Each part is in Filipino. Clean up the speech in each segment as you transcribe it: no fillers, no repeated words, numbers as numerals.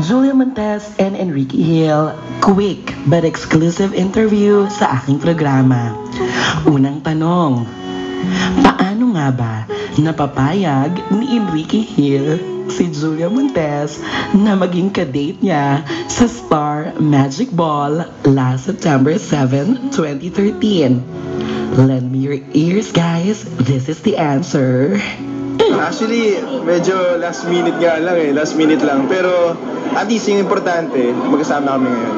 Julia Montes and Enrique Hill, quick but exclusive interview sa aking programa. Unang tanong, paano nga ba napapayag ni Enrique Hill si Julia Montes na maging kadate niya sa Star Magic Ball last September 7, 2013? Lend me your ears, guys. This is the answer. Actually, medyo last minute nga lang last minute lang. Pero at least yung importante, magkasama kami ngayon.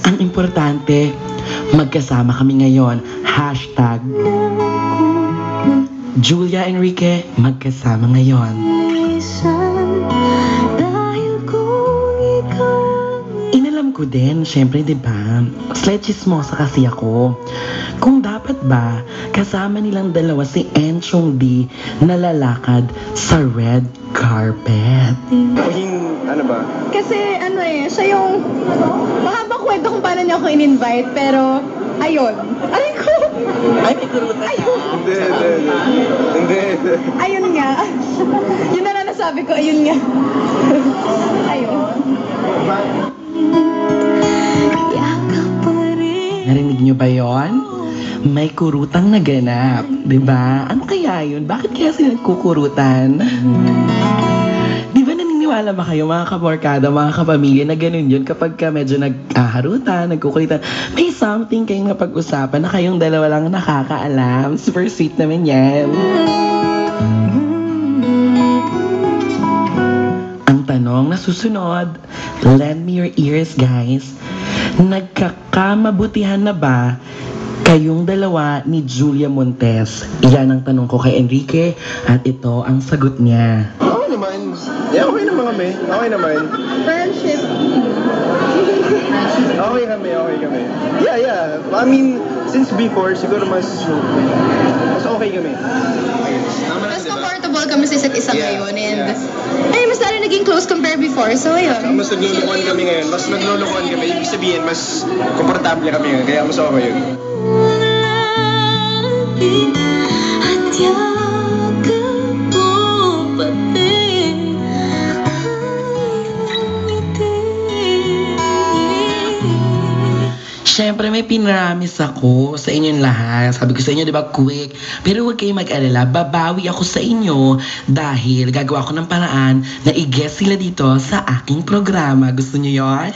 Ang importante, magkasama kami ngayon. Hashtag Julia Enrique, magkasama ngayon. Inalam ko din, syempre, di ba? Slight chismosa kasi ako. Kung dapat ba, kasama nilang dalawa si Enchong D na lalakad sa red carpet. Maging, ano ba? Kasi siya yung mahabang kwento kung paano niya ako in-invite, pero ayun. Aray ko! Ay, may kurutan. Hindi. Ayun nga. Yun na nasabi ko, ayun nga. Ayun. Narinig niyo ba yon? May kurutang naganap, di ba? Ano kaya yun? Bakit kaya sila nagkukurutan? Di ba naniniwala ba kayo mga kaborkada, mga kapamilya na ganun yun kapag ka medyo naghaharutan, nagkukulitan, may something kayong napag-usapan na kayong dalawa lang nakakaalam. Super sweet naman yan. Ang tanong na susunod, lend me your ears, guys. Nagkakamabutihan na ba kayong dalawa ni Julia Montes? Yan ang tanong ko kay Enrique at ito ang sagot niya. Oo naman. Okay naman kami. Okay naman. Friendship. Okay kami. Yeah. I mean, since before, siguro mas okay kami. Mas comfortable kami sa isa't isa Yeah, ngayon. And yeah. ay, mas lalo naging close compared before. So, ayun. Mas naglulukuhan kami ngayon. Mas naglulukuhan kami. Ibig sabihin, mas komportable kami ngayon. Kaya mas okay yun. Siyempre, may pinramis ako sa inyong lahat. Sabi ko sa inyo, di ba, quick. Pero huwag kayong mag-alala, babawi ako sa inyo dahil gagawa ko ng paraan na i-guest sila dito sa aking programa. Gusto nyo yon?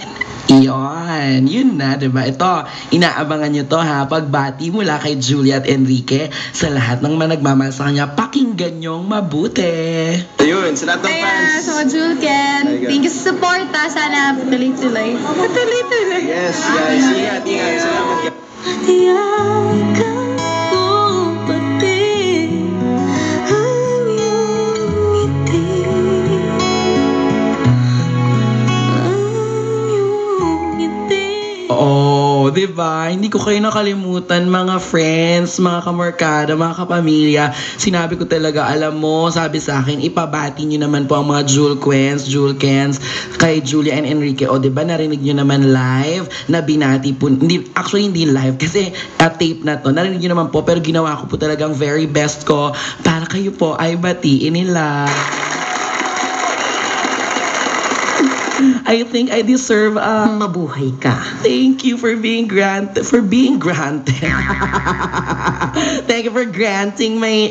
Iyon. Yun na, di ba? Ito, inaabangan nyo to ha. Pagbati mula kay Julia at Enrique sa lahat ng managmamahal sa kanya, pakinggan nyong mabuti. Ayun, sa lahat ng fans. So, Julken, Hi, guys. thank you sa support. Sana tuloy-tuloy. Tuloy-tuloy. Yes, guys. Ingat. Salamat, guys. Oh, di ba? Hindi ko kayo nakalimutan, mga friends, mga kamorkada, mga kapamilya. Sinabi ko talaga, alam mo, sabi sa akin, ipabati nyo naman po ang mga Julkens kay Julia and Enrique. O, di ba, narinig nyo naman live na binati po. Actually, hindi live kasi tape na to. Narinig nyo naman po, pero ginawa ko po talagang very best ko para kayo po ay batiin nila. I think I deserve mabuhay ka. Thank you for being granted. Thank you for granting my